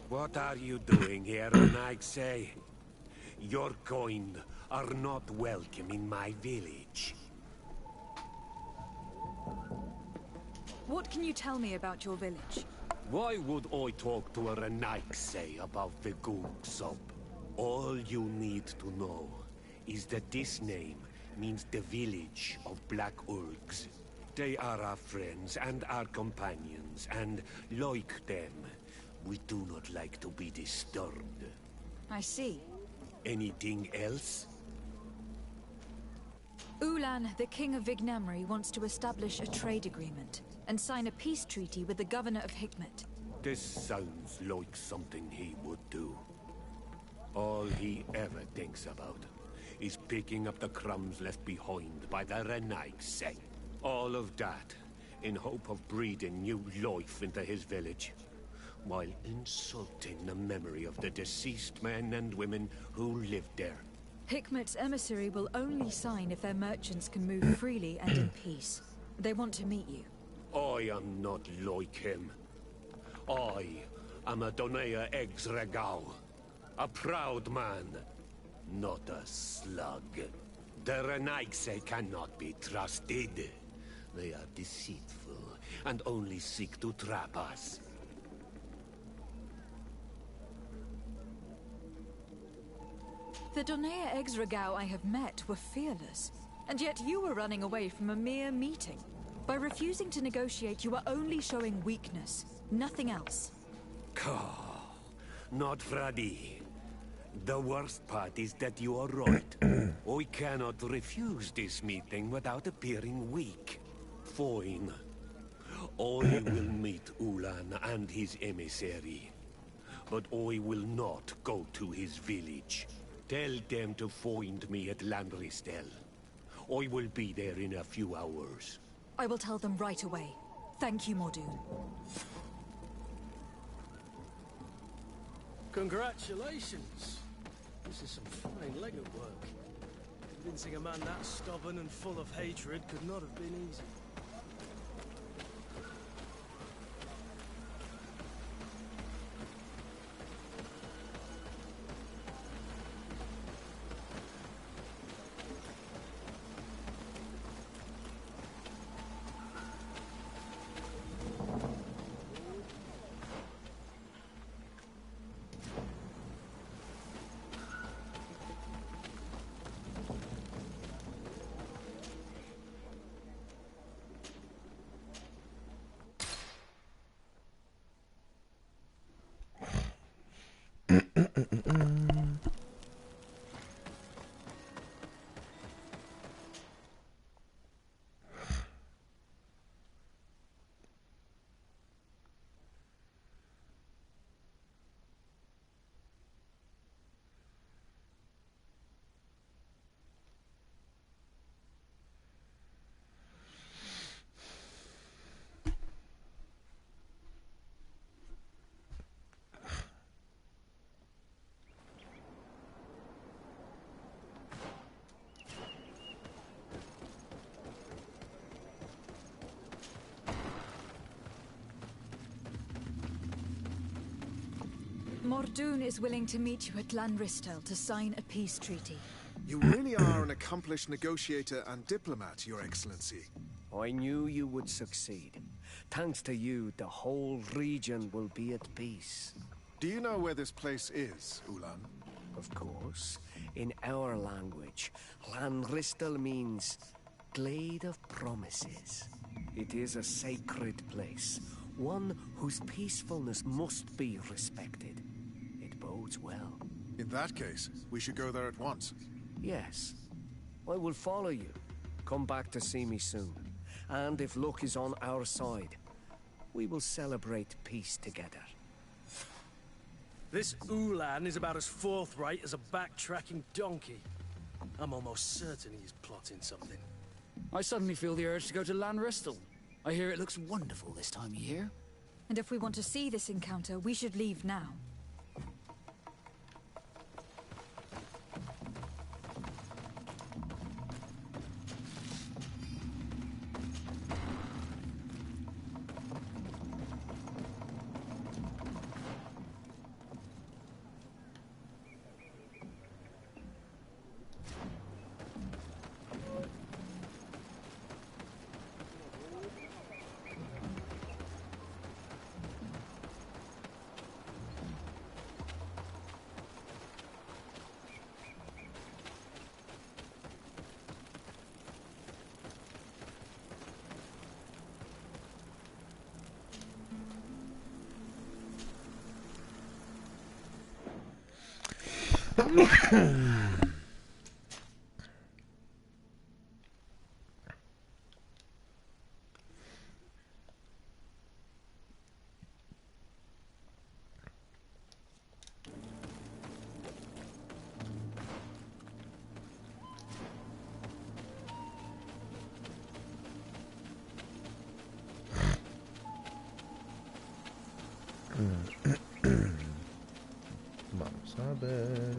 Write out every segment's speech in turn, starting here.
What are you doing here, Naixay? Your kind are not welcome in my village. What can you tell me about your village? Why would I talk to a Naixay about the Gooksop? All you need to know is that this name means the village of Black Urgs. They are our friends and our companions, and like them, we do not like to be disturbed. I see. Anything else? Ulan, the king of Vignamri, wants to establish a trade agreement and sign a peace treaty with the governor of Hikmet. This sounds like something he would do. All he ever thinks about is picking up the crumbs left behind by the Renaigse. All of that in hope of breathing new life into his village, while insulting the memory of the deceased men and women who lived there. Hikmet's emissary will only sign if their merchants can move freely and in peace. They want to meet you. I am not like him. I am a Donea Exregao, a proud man, not a slug. The Renaigse cannot be trusted. They are deceitful and only seek to trap us. The Donea Exregao I have met were fearless, and yet you were running away from a mere meeting. By refusing to negotiate, you are only showing weakness, nothing else. Not Fradi. The worst part is that you are right. I cannot refuse this meeting without appearing weak. Fine. I will meet Ulan and his emissary. But I will not go to his village. Tell them to find me at Landristel. I will be there in a few hours. I will tell them right away. Thank you, Mordoon. Congratulations. This is some fine Lego work. Convincing a man that stubborn and full of hatred could not have been easy. Mordoon is willing to meet you at Lanristel to sign a peace treaty. You really are an accomplished negotiator and diplomat, Your Excellency. I knew you would succeed. Thanks to you, the whole region will be at peace. Do you know where this place is, Ulan? Of course. In our language, Lanristel means Glade of Promises. It is a sacred place, one whose peacefulness must be respected. It bodes well. In that case, we should go there at once. Yes. I will follow you. Come back to see me soon. And if luck is on our side, we will celebrate peace together. This Ulan is about as forthright as a backtracking donkey. I'm almost certain he's plotting something. I suddenly feel the urge to go to Lanristel. I hear it looks wonderful this time of year. And if we want to see this encounter, we should leave now. Vamos a ver.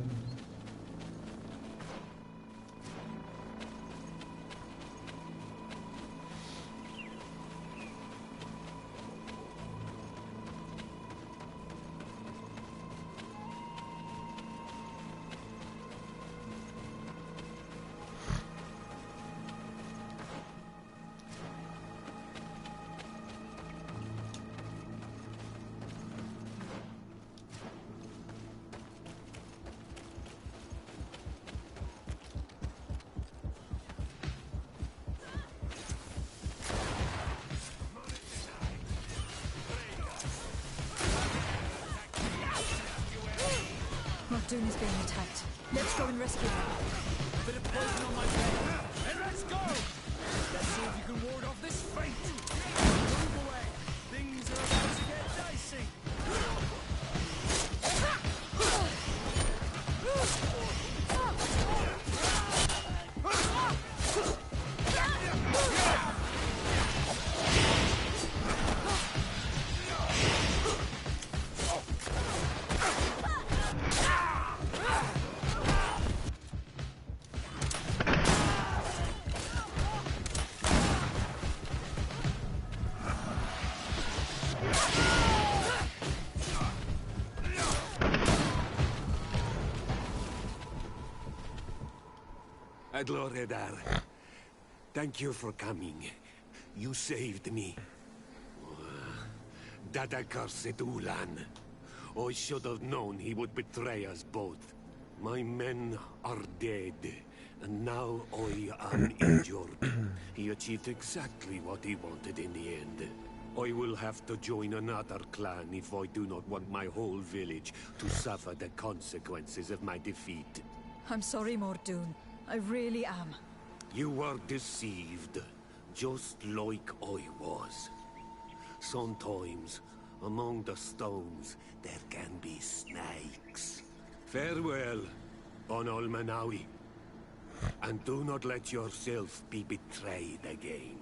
Doom is being attacked. Let's go and rescue him. Bit of poison on my head. And let's go! Let's see if you can ward off this fate. Move away. Things are about to get dicey. Adloredar, thank you for coming. You saved me. That accursed Ulan. I should have known he would betray us both. My men are dead, and now I am injured. He achieved exactly what he wanted in the end. I will have to join another clan if I do not want my whole village to suffer the consequences of my defeat. I'm sorry, Mordoon. I really am. You were deceived, just like I was. Sometimes, among the stones, there can be snakes. Farewell, Bon Almanawi. And do not let yourself be betrayed again.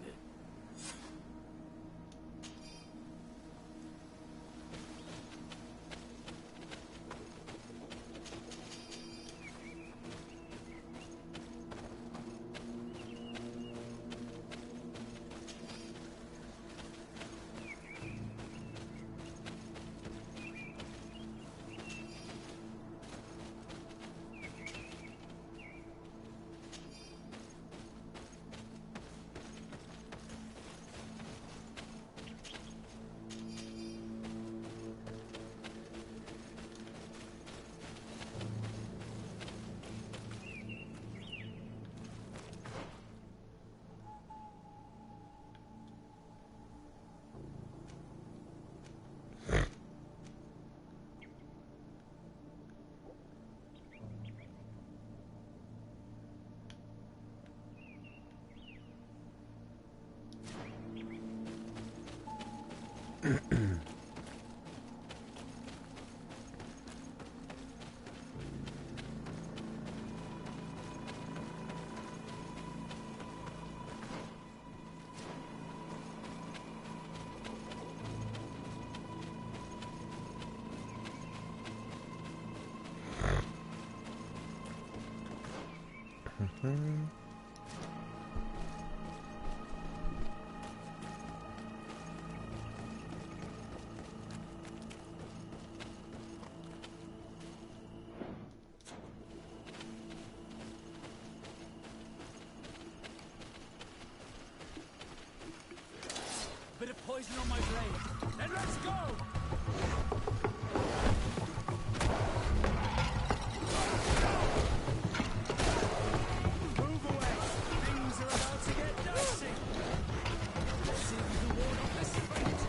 Bit of poison on my blade. And let's go! Move away. Things are about to get dicey. Let's see if you can ward off this fate.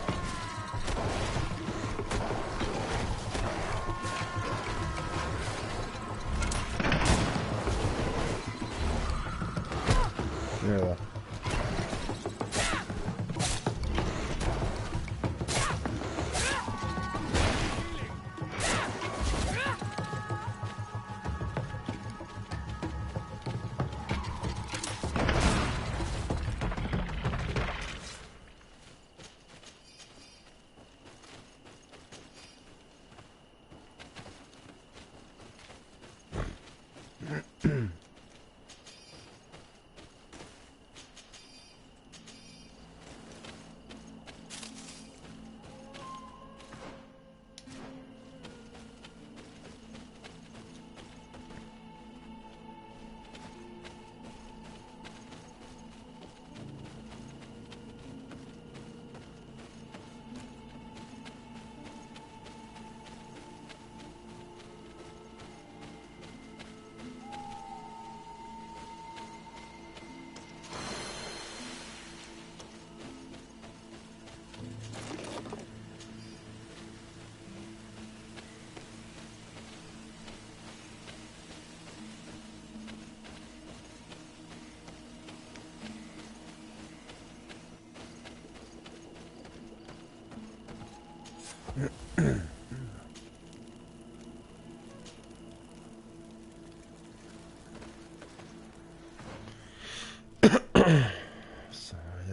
Ya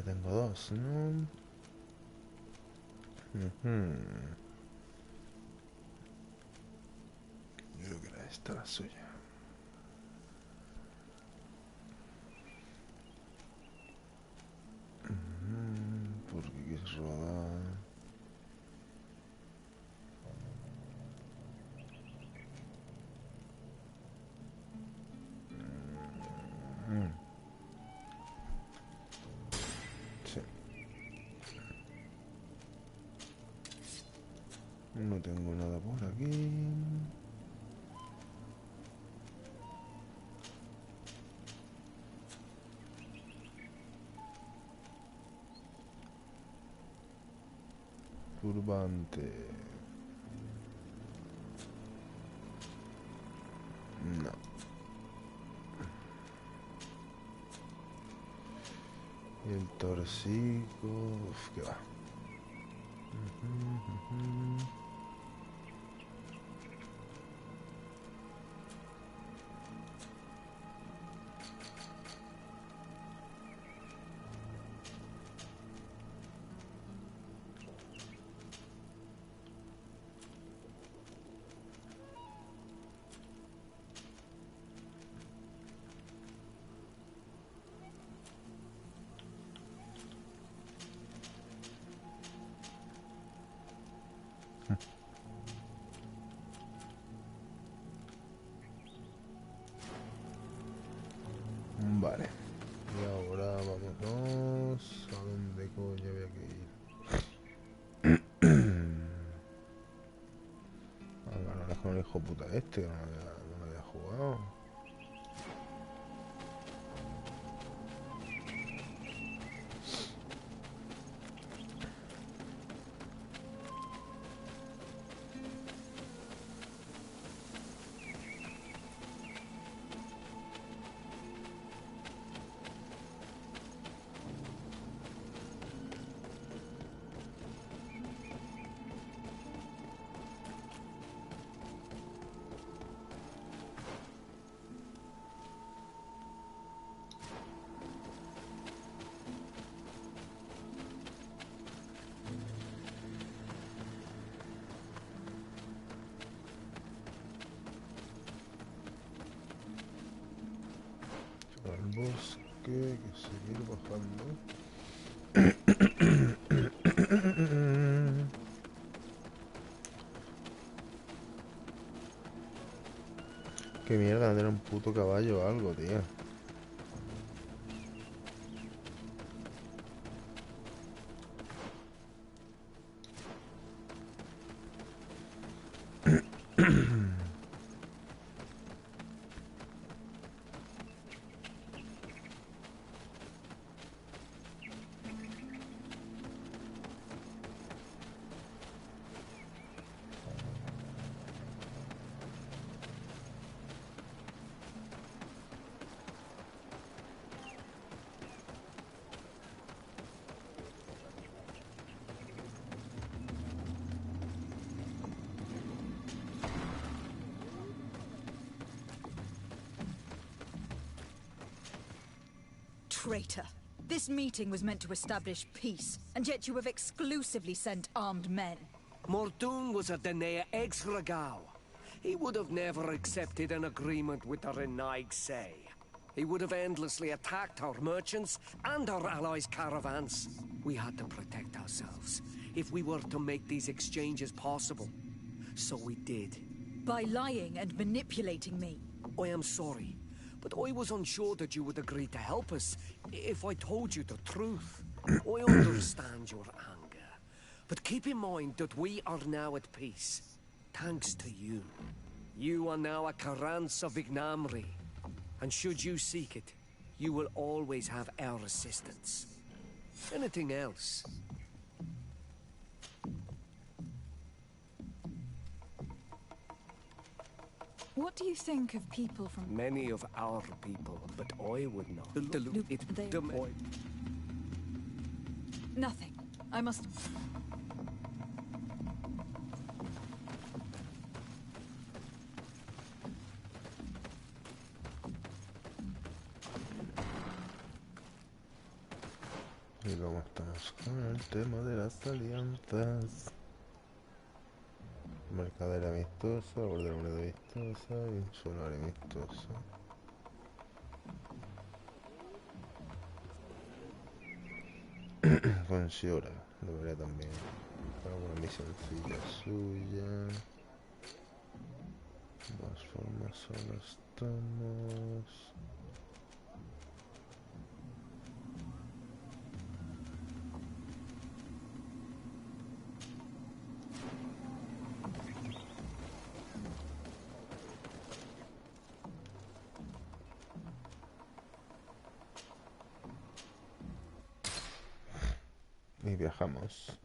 tengo dos, ¿no? Yo creo que era esta la suya. ¿Por qué quieres rodar? Sí. No tengo nada por aquí. Turbante. No. Y el torcico. Uf, qué va. Vale. Y ahora vámonos. ¿A dónde coño había que ir? A ganar con el hijo puta este, que no había jugado. Al bosque, que seguir bajando. Qué mierda, tener un puto caballo o algo, tío. Traitor. This meeting was meant to establish peace, and yet you have exclusively sent armed men. Mordoon was a Danea ex-Regao. He would have never accepted an agreement with the Renaig Say. He would have endlessly attacked our merchants and our allies' caravans. We had to protect ourselves if we were to make these exchanges possible. So we did. By lying and manipulating me. I am sorry, but I was unsure that you would agree to help us if I told you the truth. I understand your anger, but keep in mind that we are now at peace, thanks to you. You are now a Karans of Ignamri, and should you seek it, you will always have our assistance. Anything else? What do you think of people from... Many of our people, but I would not. Nothing. I must... ¿Y cómo estamos con el tema de las alianzas? Mercader amistosa, bordero amistosa y un solar amistoso. Con Shiora, lo veré también. Para una misioncilla suya. Más formas solo estamos. Y viajamos.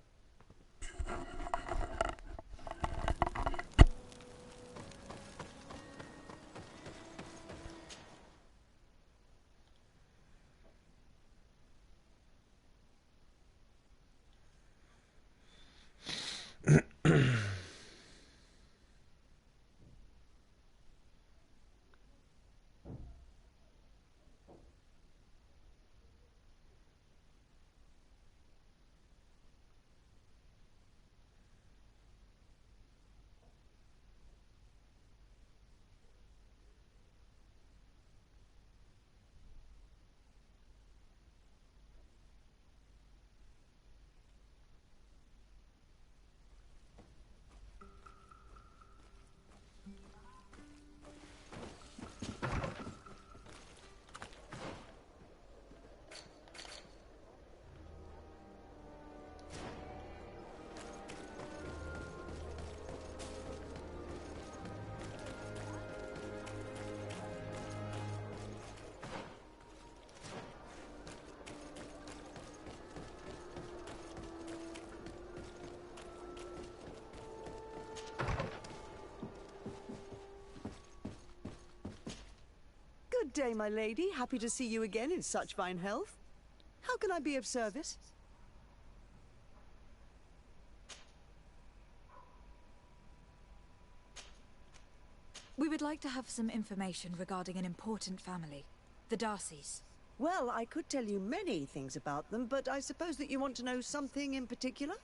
Good day, my lady. Happy to see you again in such fine health. How can I be of service? We would like to have some information regarding an important family, the Darcys. Well, I could tell you many things about them, but I suppose that you want to know something in particular?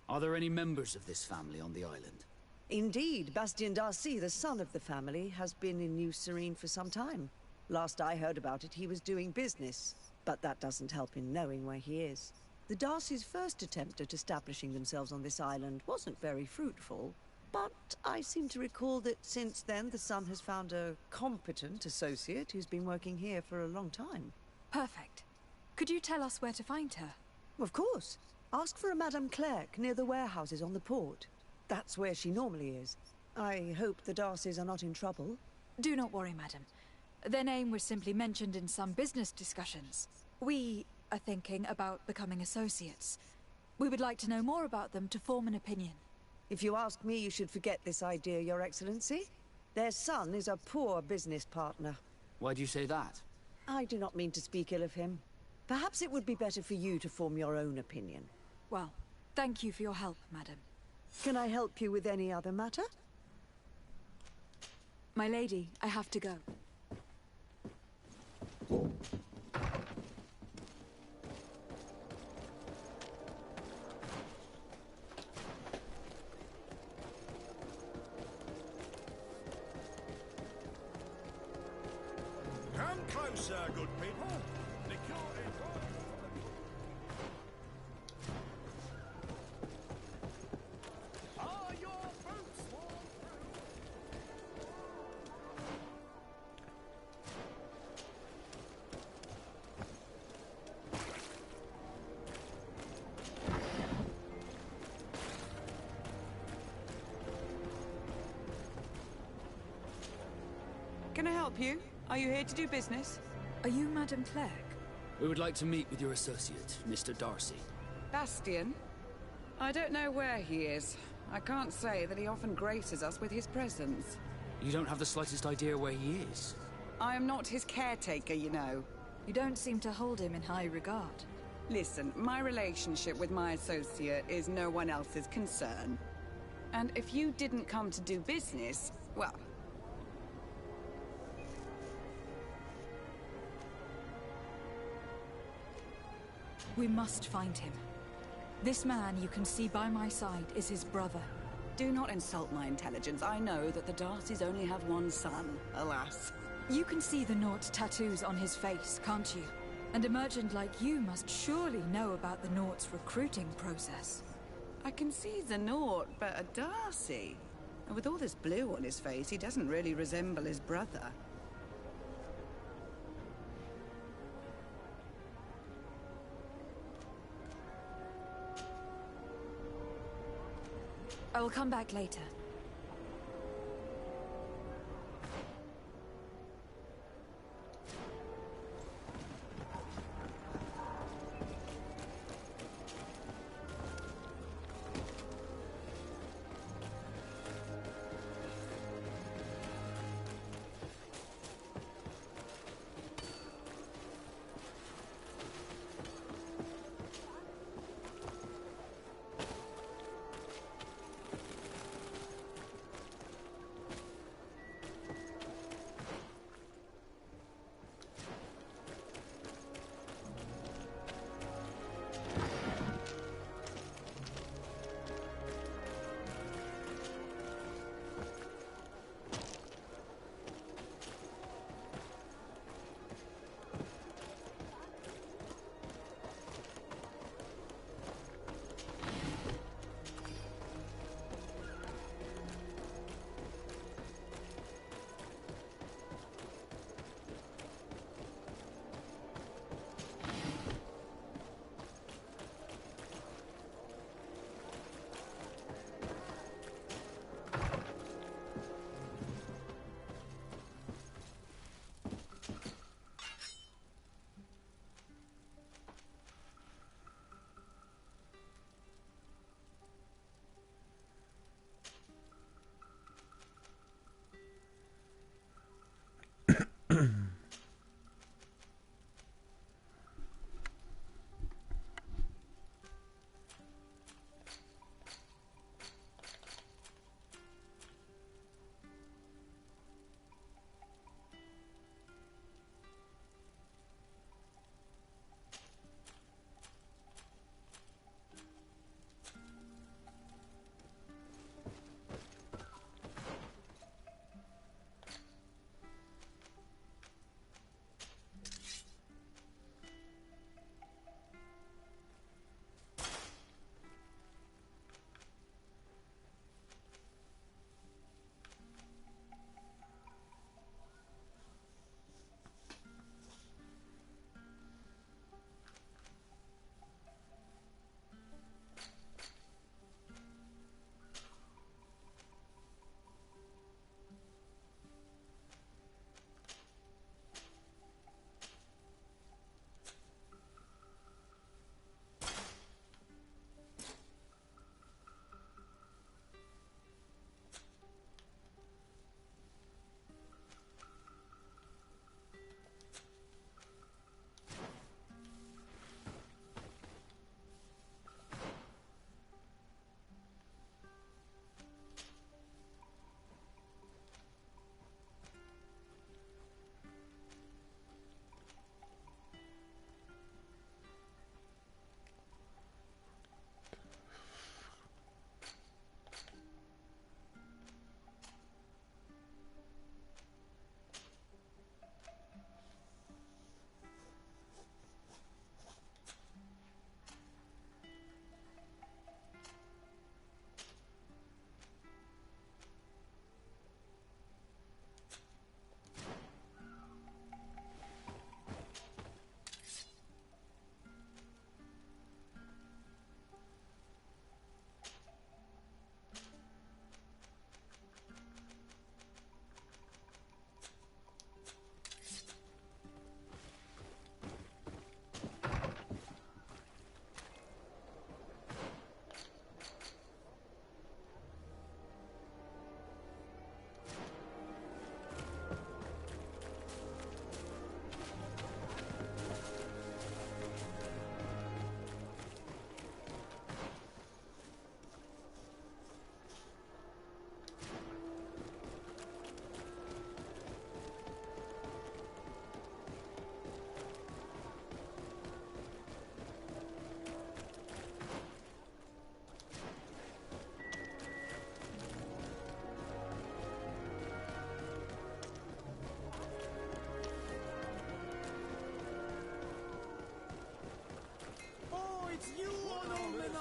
Are there any members of this family on the island? Indeed, Bastien Darcy, the son of the family, has been in New Serene for some time. Last I heard about it, he was doing business, but that doesn't help in knowing where he is. The Darcys' first attempt at establishing themselves on this island wasn't very fruitful, but I seem to recall that since then the son has found a competent associate who's been working here for a long time. Perfect. Could you tell us where to find her? Of course. Ask for a Madame Clerc near the warehouses on the port. That's where she normally is. I hope the Darcys are not in trouble. Do not worry, madam. Their name was simply mentioned in some business discussions. We are thinking about becoming associates. We would like to know more about them to form an opinion. If you ask me, you should forget this idea, Your Excellency. Their son is a poor business partner. Why do you say that? I do not mean to speak ill of him. Perhaps it would be better for you to form your own opinion. Well, thank you for your help, madam. Can I help you with any other matter? My lady, I have to go. Come closer, good people. The cure is Are your boots worn Can I help you? Are you here to do business? Are you Madame Clerc? We would like to meet with your associate, Mr. Darcy. Bastien? I don't know where he is. I can't say that he often graces us with his presence. You don't have the slightest idea where he is? I am not his caretaker, you know. You don't seem to hold him in high regard. Listen, my relationship with my associate is no one else's concern. And if you didn't come to do business, well... We must find him. This man you can see by my side is his brother. Do not insult my intelligence. I know that the Darcys only have one son, alas. You can see the Naught's tattoos on his face, can't you? And a merchant like you must surely know about the Naught's recruiting process. I can see the Naught, but a Darcy? And with all this blue on his face, he doesn't really resemble his brother. I will come back later.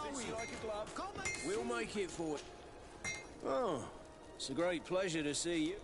fits you like a glove. We'll make it for you. Oh, it's a great pleasure to see you.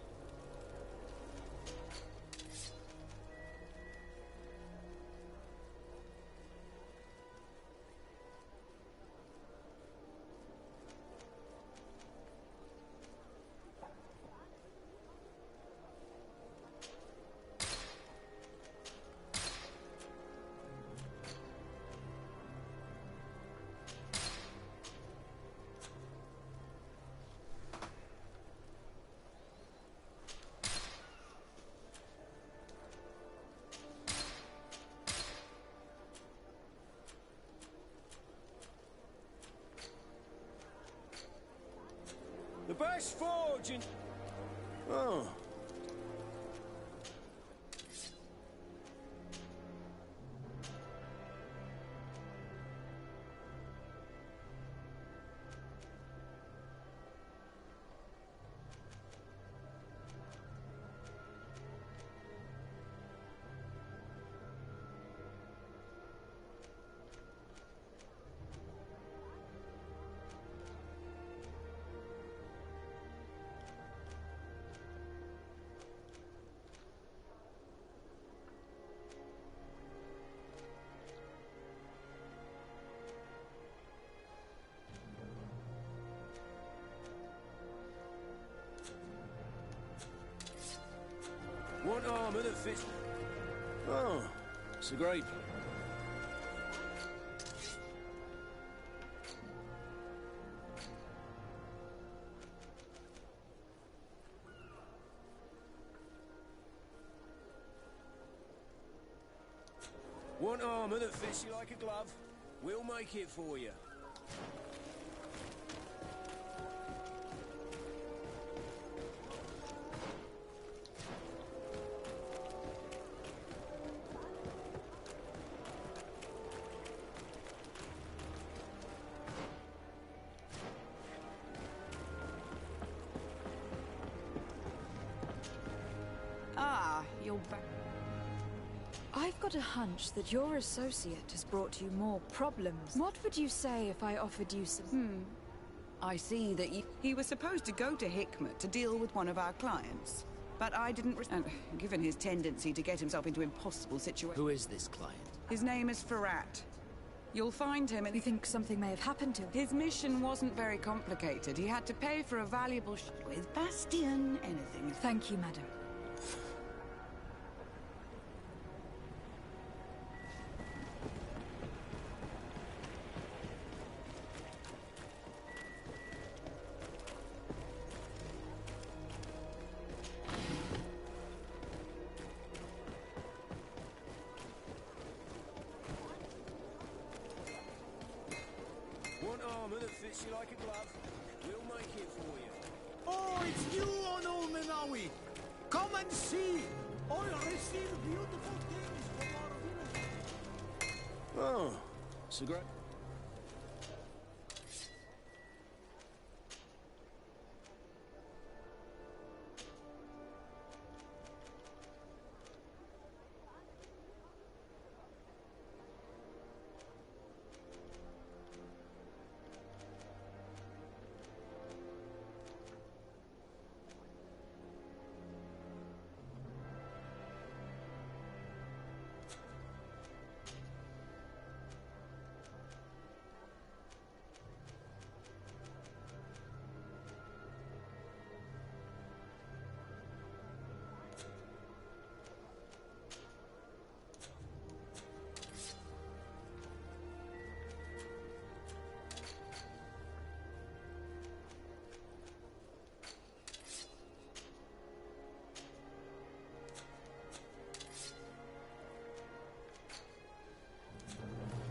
The best forge in... Oh. What armor that fits... Oh, it's a great... What armor that fits you like a glove? We'll make it for you. You're back. I've got a hunch that your associate has brought you more problems. What would you say if I offered you some... I see that he was supposed to go to Hikmet to deal with one of our clients. But I didn't... And given his tendency to get himself into impossible situations... Who is this client? His name is Farrat. You'll find him and... You think something may have happened to him? His mission wasn't very complicated. He had to pay for a valuable with Bastion, anything. Thank you, madam. What armor that fits you like a glove? We'll make it for you. Oh, it's you, Ono Menawi. Come and see. Oh, you receive beautiful things from our village. Oh, it's a great...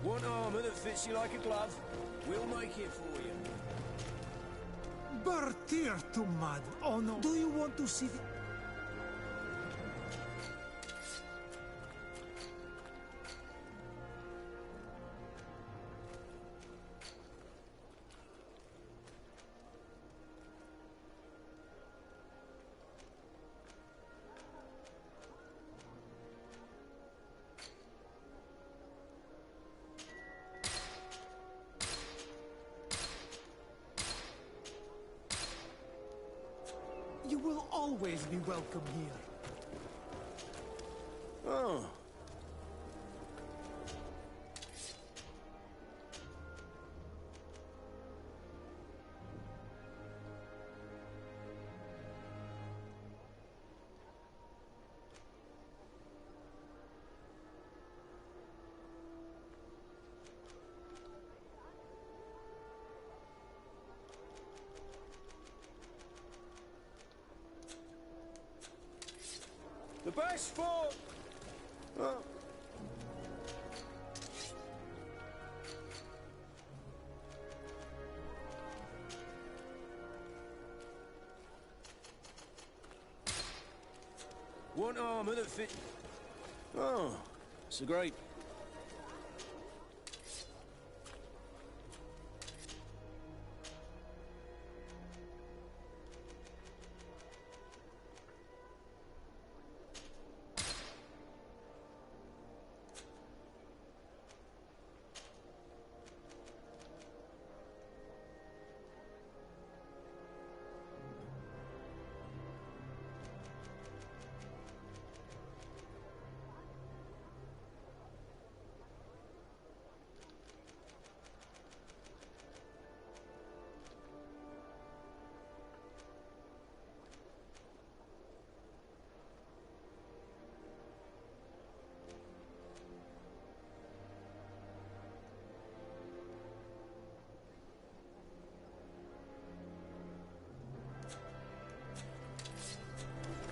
What armor that fits you like a glove? We'll make it for you. Bertir to mad. Oh no. Do you want to see the... You will always be welcome here. Oh. The best for... Oh. Want armor that fit... Oh, so great.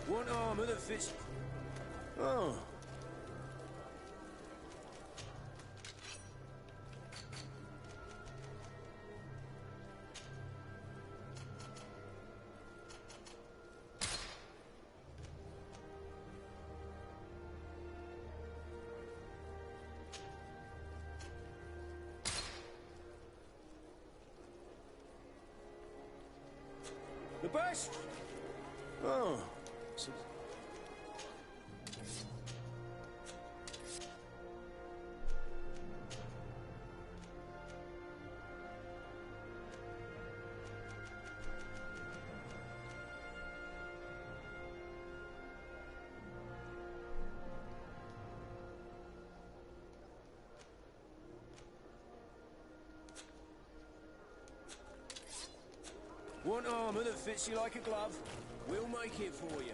Want armor that fits... Oh. The best? Oh. So want armor that fits you like a glove? We'll make it for you.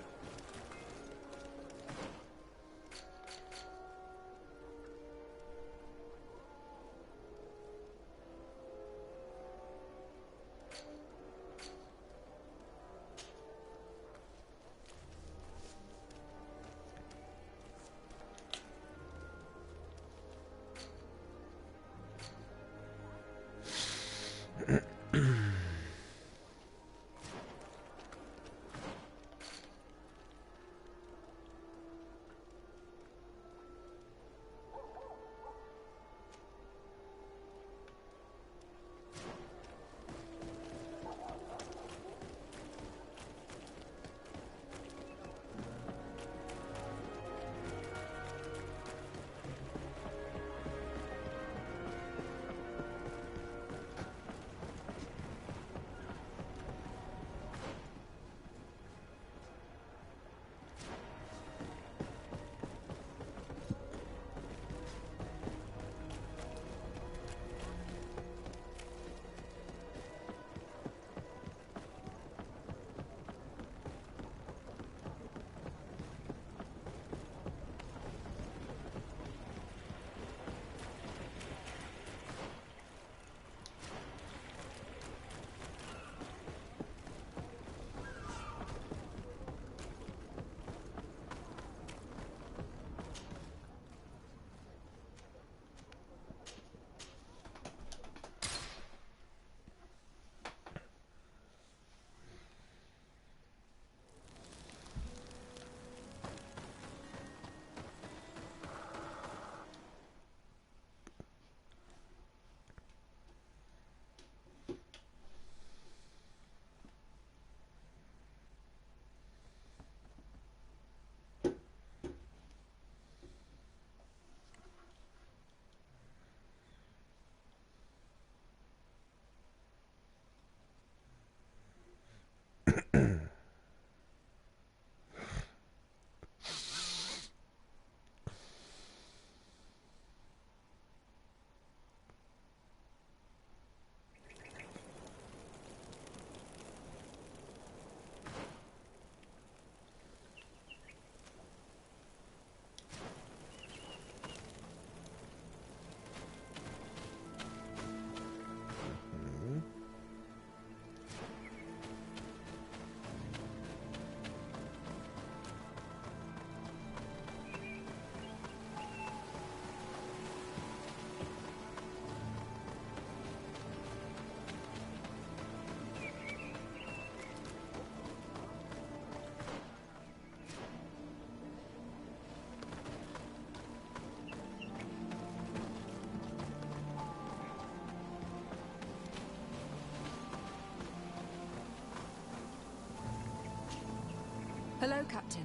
Hello, Captain.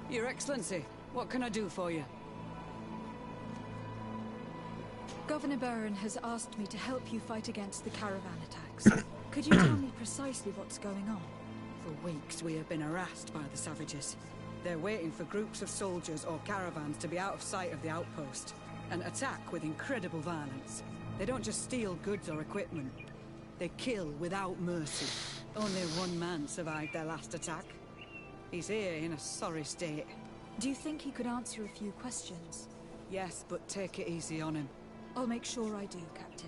Your Excellency, what can I do for you? Governor Baron has asked me to help you fight against the caravan attacks. Could you tell me precisely what's going on? For weeks, we have been harassed by the savages. They're waiting for groups of soldiers or caravans to be out of sight of the outpost and attack with incredible violence. They don't just steal goods or equipment. They kill without mercy. Only one man survived their last attack. He's here in a sorry state. Do you think he could answer a few questions? Yes, but take it easy on him. I'll make sure I do, Captain.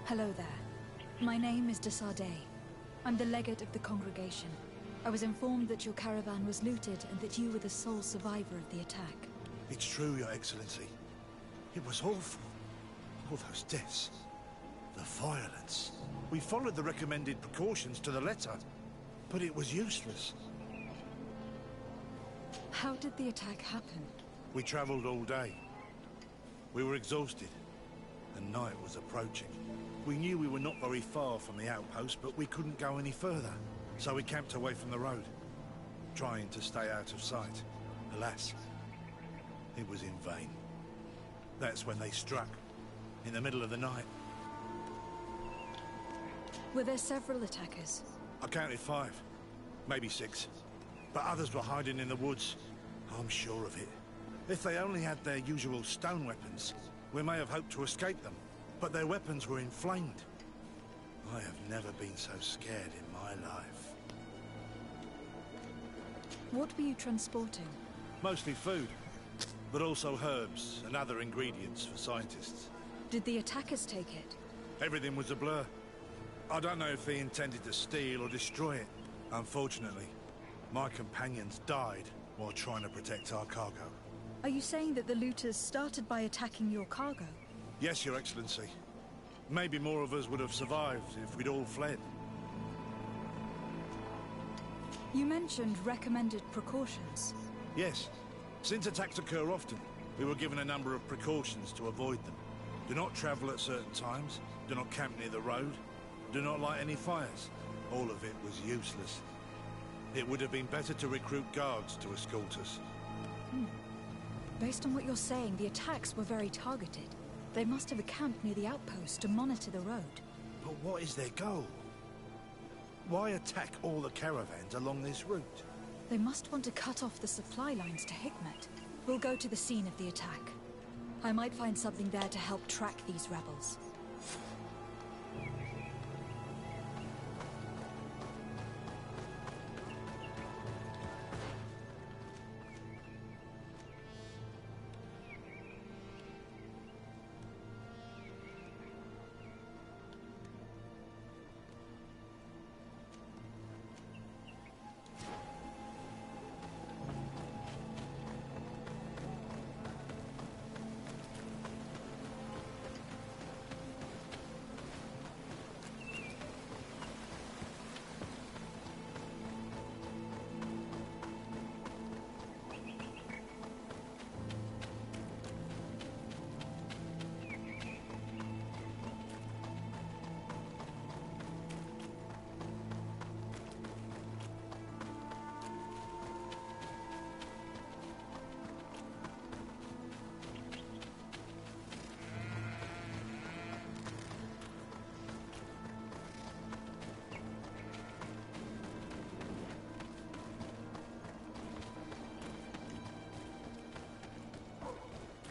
Hello there. My name is de Sardet. I'm the legate of the congregation. I was informed that your caravan was looted and that you were the sole survivor of the attack. It's true, Your Excellency. It was awful. All those deaths. The violence. We followed the recommended precautions to the letter, but it was useless. How did the attack happen? We traveled all day. We were exhausted, and night was approaching. We knew we were not very far from the outpost, but we couldn't go any further. So we camped away from the road, trying to stay out of sight. Alas, it was in vain. That's when they struck, in the middle of the night. Were there several attackers? I counted 5, maybe 6. But others were hiding in the woods. I'm sure of it. If they only had their usual stone weapons, we may have hoped to escape them. But their weapons were inflamed. I have never been so scared in my life. What were you transporting? Mostly food, but also herbs and other ingredients for scientists. Did the attackers take it? Everything was a blur. I don't know if they intended to steal or destroy it. Unfortunately, my companions died while trying to protect our cargo. Are you saying that the looters started by attacking your cargo? Yes, Your Excellency. Maybe more of us would have survived if we'd all fled. You mentioned recommended precautions. Yes. Since attacks occur often, we were given a number of precautions to avoid them. Do not travel at certain times, do not camp near the road, do not light any fires. All of it was useless. It would have been better to recruit guards to escort us. Based on what you're saying, the attacks were very targeted. They must have camped near the outpost to monitor the road. But what is their goal? Why attack all the caravans along this route? They must want to cut off the supply lines to Hikmet. We'll go to the scene of the attack. I might find something there to help track these rebels.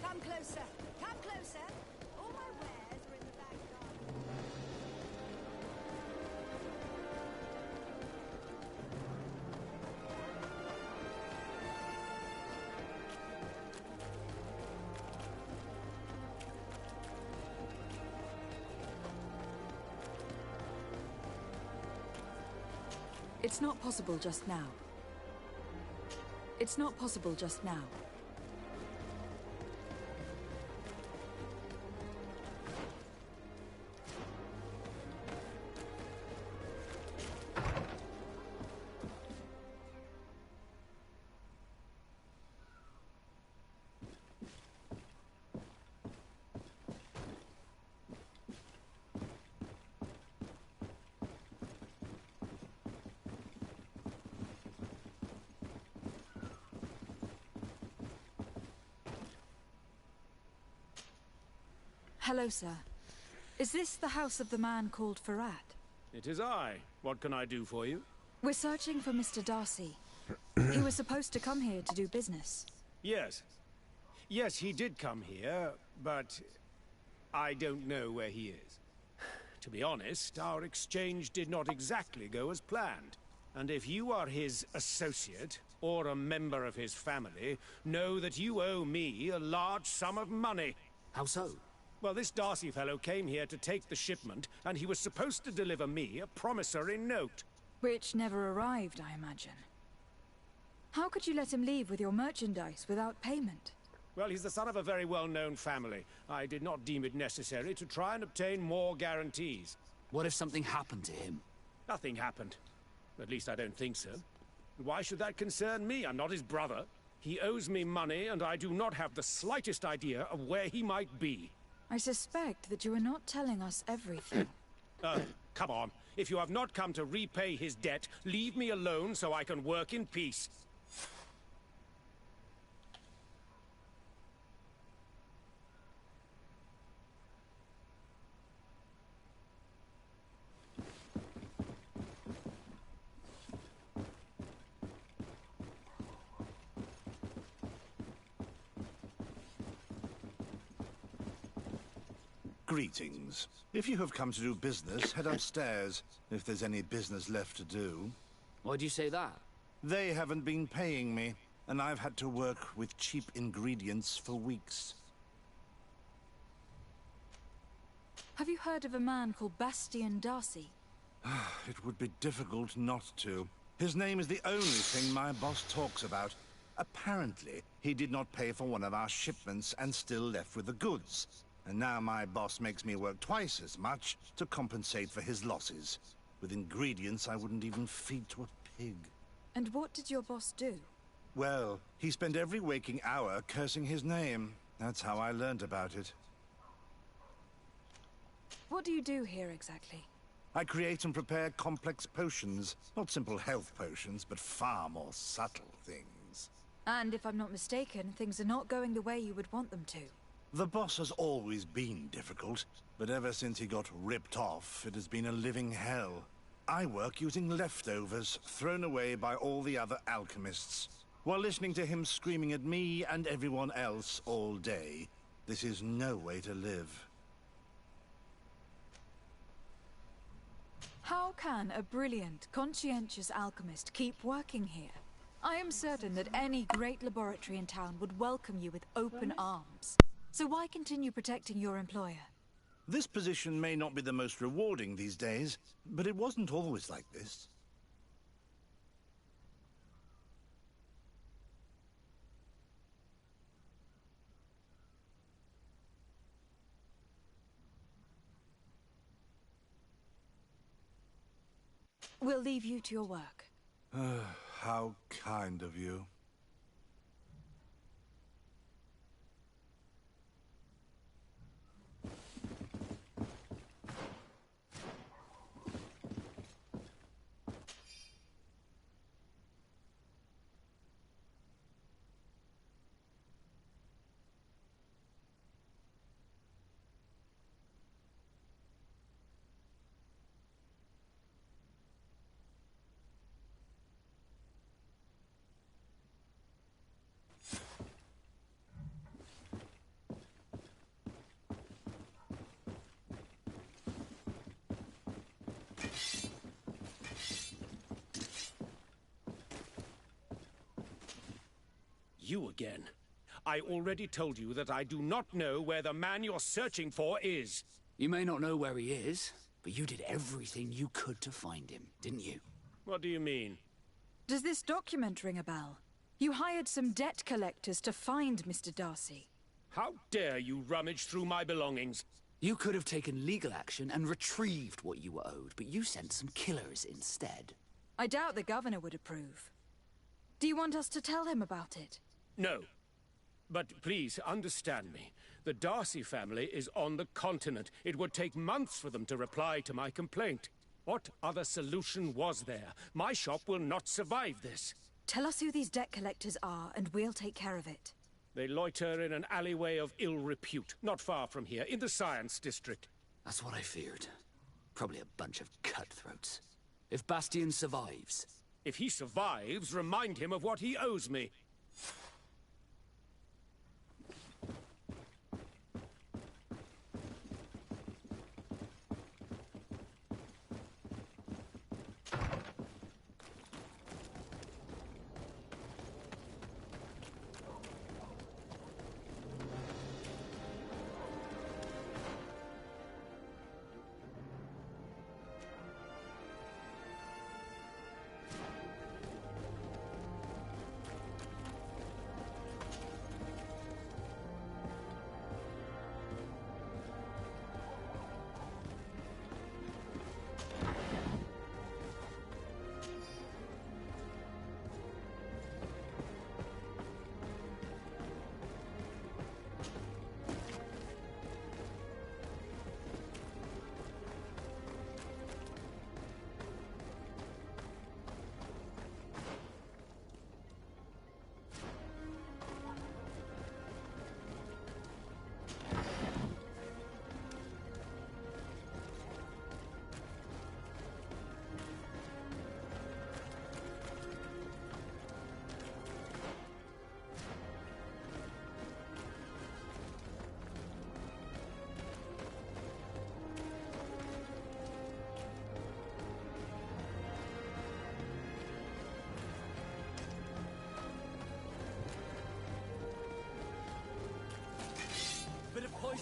Come closer! Come closer! All my wares are in the back garden. It's not possible just now. It's not possible just now. Hello, sir. Is this the house of the man called Farad? It is I. What can I do for you? We're searching for Mr. Darcy. He was supposed to come here to do business. Yes. Yes, he did come here, but I don't know where he is. To be honest, our exchange did not exactly go as planned. And if you are his associate, or a member of his family, know that you owe me a large sum of money. How so? Well, this Darcy fellow came here to take the shipment, and he was supposed to deliver me a promissory note. Which never arrived, I imagine. How could you let him leave with your merchandise without payment? Well, he's the son of a very well-known family. I did not deem it necessary to try and obtain more guarantees. What if something happened to him? Nothing happened. At least I don't think so. Why should that concern me? I'm not his brother. He owes me money, and I do not have the slightest idea of where he might be. I suspect that you are not telling us everything. Come on. If you have not come to repay his debt, leave me alone so I can work in peace. Greetings. If you have come to do business, head upstairs, if there's any business left to do. Why'd you say that? They haven't been paying me, and I've had to work with cheap ingredients for weeks. Have you heard of a man called Bastian Darcy? It would be difficult not to. His name is the only thing my boss talks about. Apparently, he did not pay for one of our shipments and still left with the goods. And now my boss makes me work twice as much to compensate for his losses. With ingredients I wouldn't even feed to a pig. And what did your boss do? Well, he spent every waking hour cursing his name. That's how I learned about it. What do you do here exactly? I create and prepare complex potions. Not simple health potions, but far more subtle things. And if I'm not mistaken, things are not going the way you would want them to. The boss has always been difficult, but ever since he got ripped off, it has been a living hell. I work using leftovers thrown away by all the other alchemists, while listening to him screaming at me and everyone else all day. This is no way to live. How can a brilliant, conscientious alchemist keep working here? I am certain that any great laboratory in town would welcome you with open arms. So why continue protecting your employer? This position may not be the most rewarding these days, but it wasn't always like this. We'll leave you to your work. How kind of you. You again. I already told you that I do not know where the man you're searching for is. You may not know where he is, but you did everything you could to find him, didn't you? What do you mean? Does this document ring a bell? You hired some debt collectors to find Mr. Darcy. How dare you rummage through my belongings? You could have taken legal action and retrieved what you were owed, but you sent some killers instead. I doubt the governor would approve. Do you want us to tell him about it? No. But please, understand me. The Darcy family is on the continent. It would take months for them to reply to my complaint. What other solution was there? My shop will not survive this. Tell us who these debt collectors are, and we'll take care of it. They loiter in an alleyway of ill repute, not far from here, in the Science District. That's what I feared. Probably a bunch of cutthroats. If Bastian survives... If he survives, remind him of what he owes me.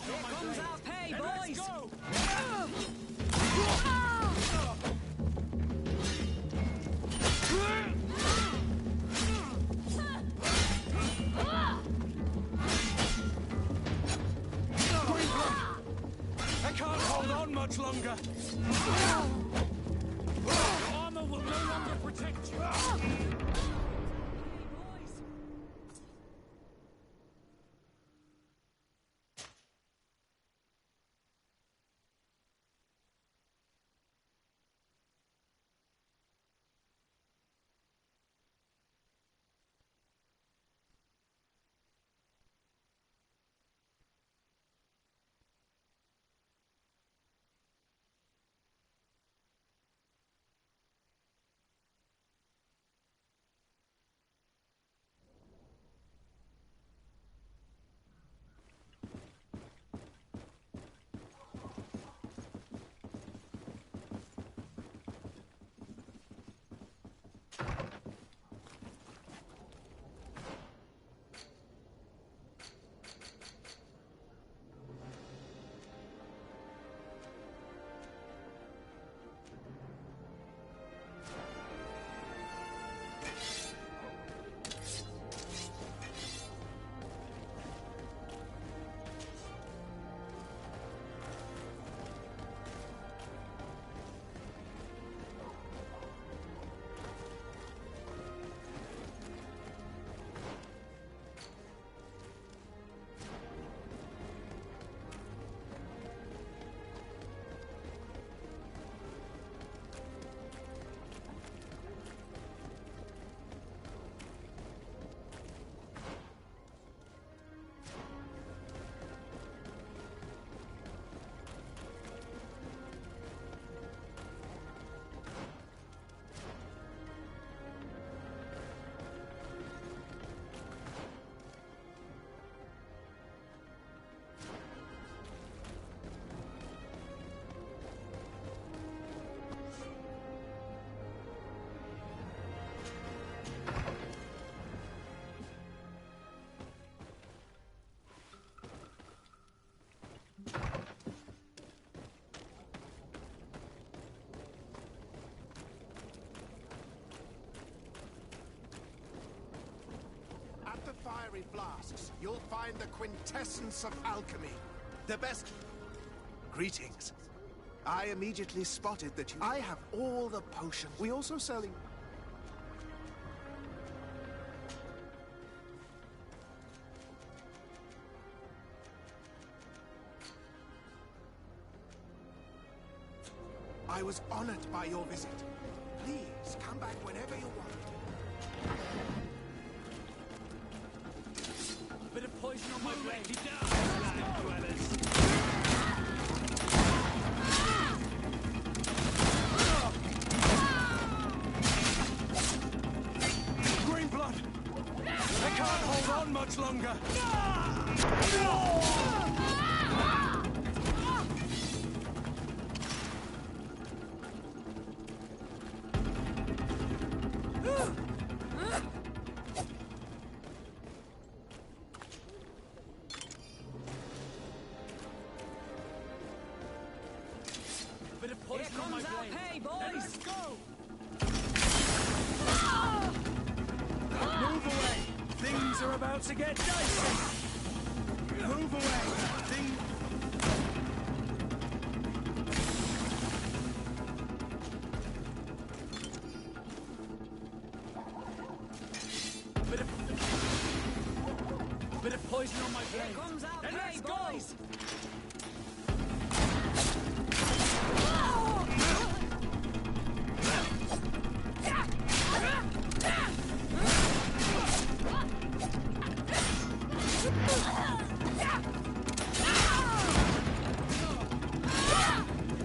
Here comes our pay, boys! I can't hold on much longer. Your armor will no longer protect you. Fiery flasks, you'll find the quintessence of alchemy. The best... Greetings. I immediately spotted that I have all the potions. We also selling... I was honored by your visit. Please, come back whenever you want. Bit of poison on my blade. Let's go, dwellers. Green blood! I can't hold on much longer! Bit of poison on my blade. Hey, boys! Let's go! Move away! Things are about to get dicey! Move away! Bit of poison on my blade. Here comes our And pay, let's go! boys!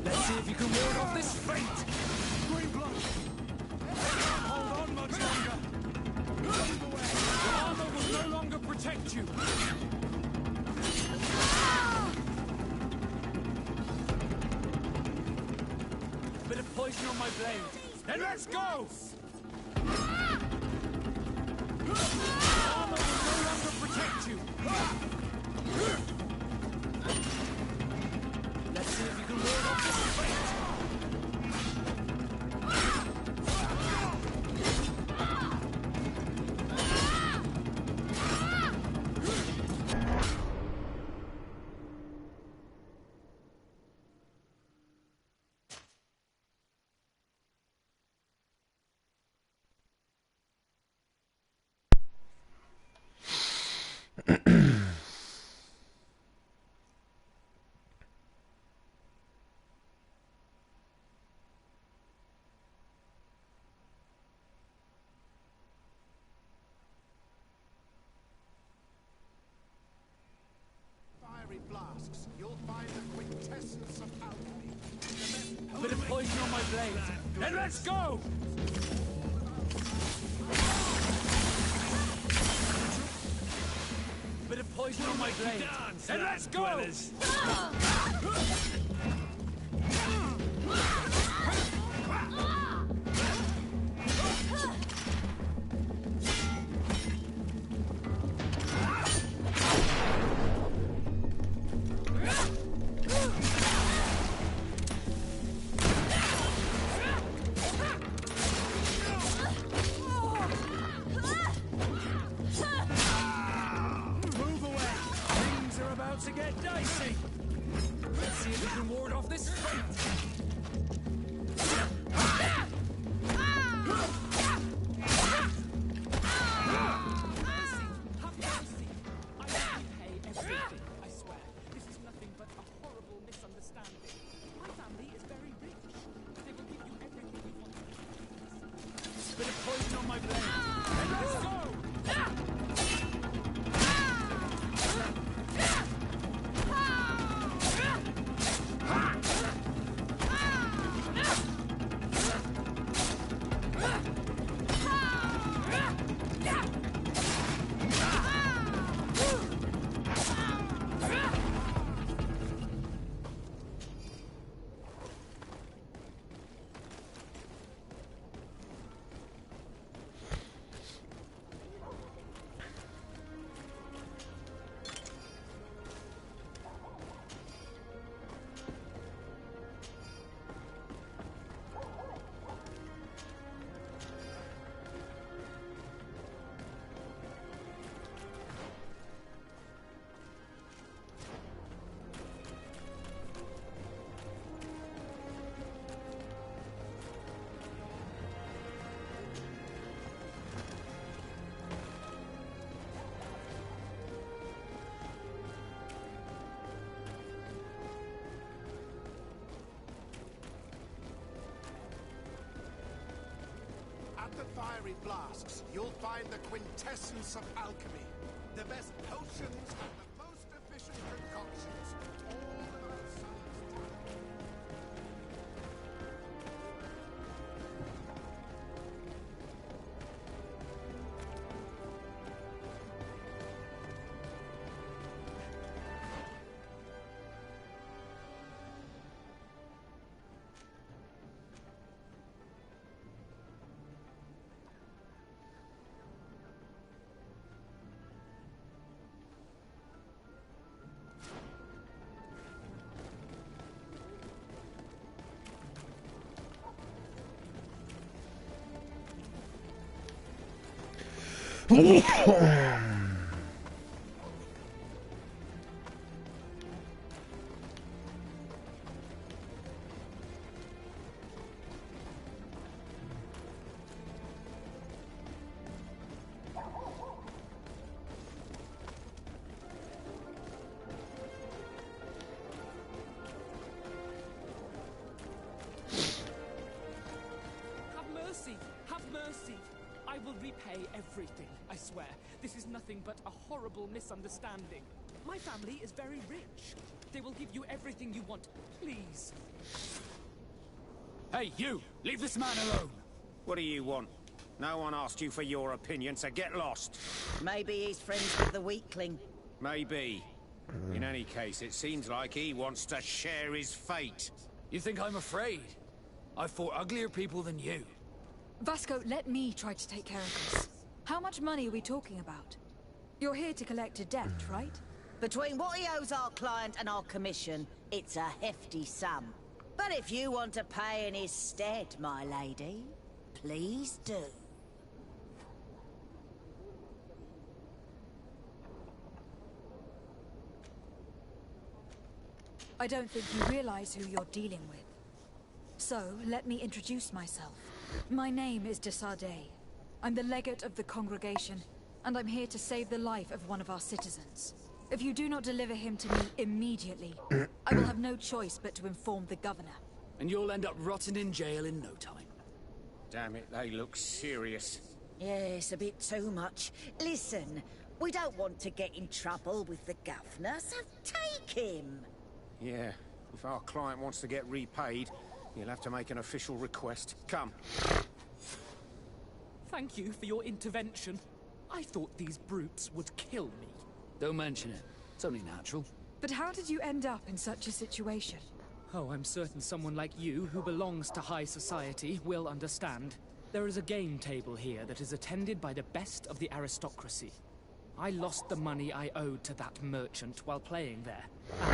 Let's see if you can ward off this fate! Green blood! Hold on much longer! Move away! The armor will no longer protect you! Bit of poison on my blade. And let's go! The armor will no longer protect you! Let's see if you can ward off this fate! Fiery flasks. You'll find the quintessence of alchemy. The best Bit of poison on my blade. And let's go! Bit of poison on my blade. And let's go! Dwellers. Move away! Things are about to get dicey! Let's see if we can ward off this fate! Have mercy. I will repay everything, I swear. This is nothing but a horrible misunderstanding. My family is very rich. They will give you everything you want. Bit of poison on my blade. And let's go! At the fiery flasks, you'll find the quintessence of alchemy. The best potions Have mercy! I will repay everything, I swear. This is nothing but a horrible misunderstanding. My family is very rich. They will give you everything you want. Please. Hey, you! Leave this man alone! What do you want? No one asked you for your opinion, so get lost. Maybe he's friends with the weakling. Maybe. In any case, it seems like he wants to share his fate. You think I'm afraid? I've fought uglier people than you. Vasco, let me try to take care of this. How much money are we talking about? You're here to collect a debt, right? Between what he owes our client and our commission, it's a hefty sum. But if you want to pay in his stead, my lady, please do. I don't think you realize who you're dealing with. So, let me introduce myself. My name is de Sardet. I'm the legate of the congregation, and I'm here to save the life of one of our citizens. If you do not deliver him to me immediately, I will have no choice but to inform the governor. And you'll end up rotting in jail in no time. Damn it, they look serious. Yes, a bit too much. Listen, we don't want to get in trouble with the governor, so take him. Yeah, if our client wants to get repaid, you'll have to make an official request. Come. Thank you for your intervention. I thought these brutes would kill me. Don't mention it. It's only natural. But how did you end up in such a situation? Oh, I'm certain someone like you, who belongs to high society, will understand. There is a game table here that is attended by the best of the aristocracy. I lost the money I owed to that merchant while playing there.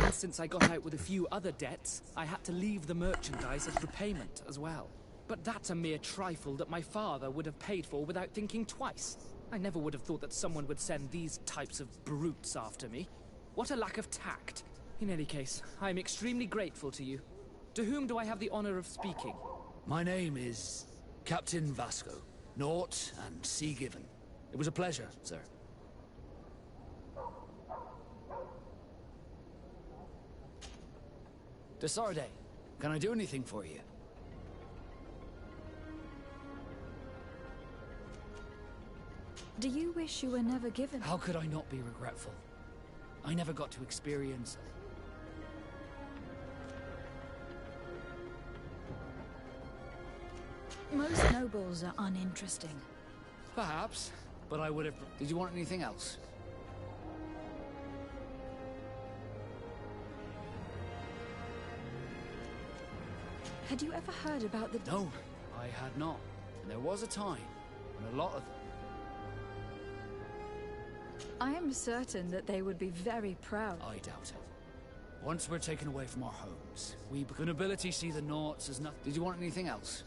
And since I got out with a few other debts, I had to leave the merchandise as repayment as well. But that's a mere trifle that my father would have paid for without thinking twice. I never would have thought that someone would send these types of brutes after me. What a lack of tact. In any case, I am extremely grateful to you. To whom do I have the honor of speaking? My name is Captain Vasco. Naught and sea given. It was a pleasure, sir. De Sardet, can I do anything for you? Do you wish you were never given? How could I not be regretful? I never got to experience Most nobles are uninteresting. Perhaps, but I would have... Did you want anything else? Had you ever heard about the... No, I had not. And there was a time when a lot of... I am certain that they would be very proud. I doubt it. Once we're taken away from our homes, the nobility see the Naughts as nothing. Did you want anything else?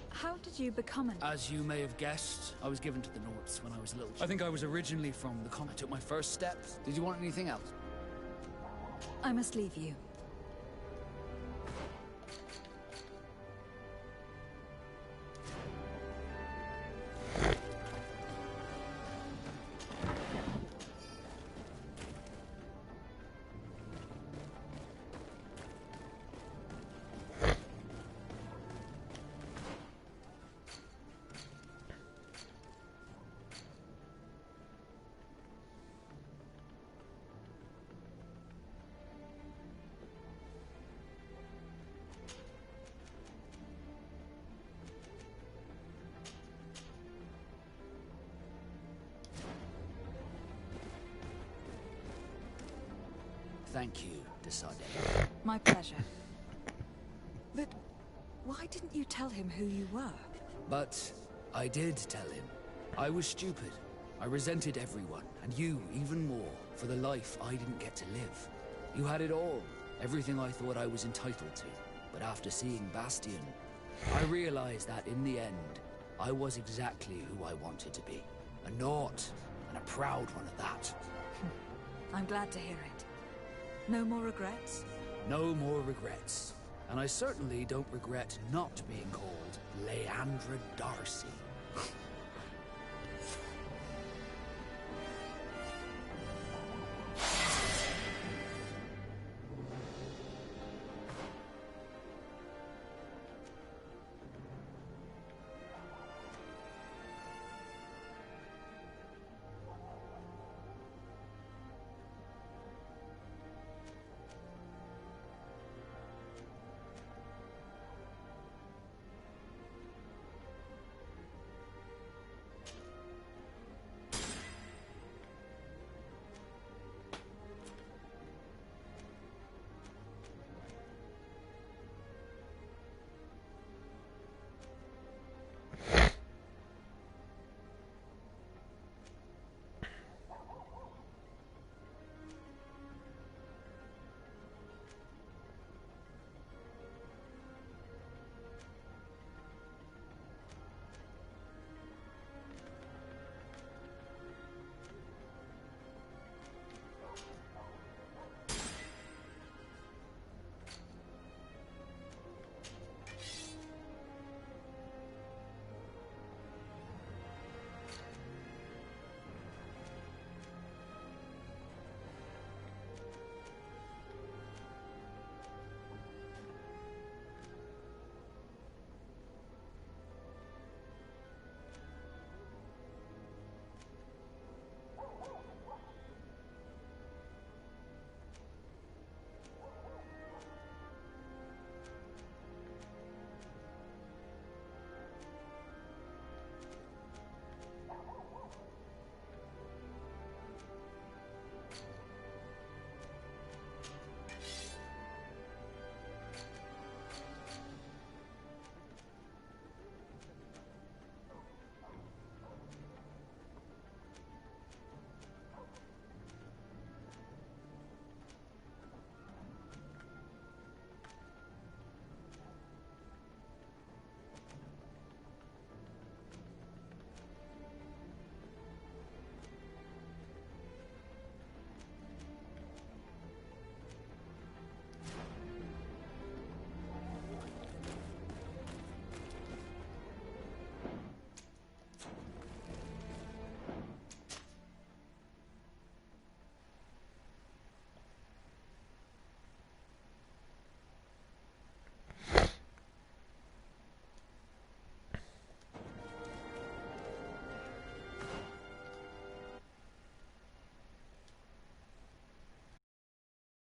How did you become an... As you may have guessed, I was given to the Naughts when I was little. I think I was originally from the common. I took my first steps. Did you want anything else? I must leave you. Thank you, de Sardet. My pleasure. But why didn't you tell him who you were? But I did tell him. I was stupid. I resented everyone, and you even more, for the life I didn't get to live. You had it all, everything I thought I was entitled to. But after seeing Bastion, I realized that in the end, I was exactly who I wanted to be. A Naut, and a proud one at that. I'm glad to hear it. No more regrets? No more regrets. And I certainly don't regret not being called Leandra Darcy.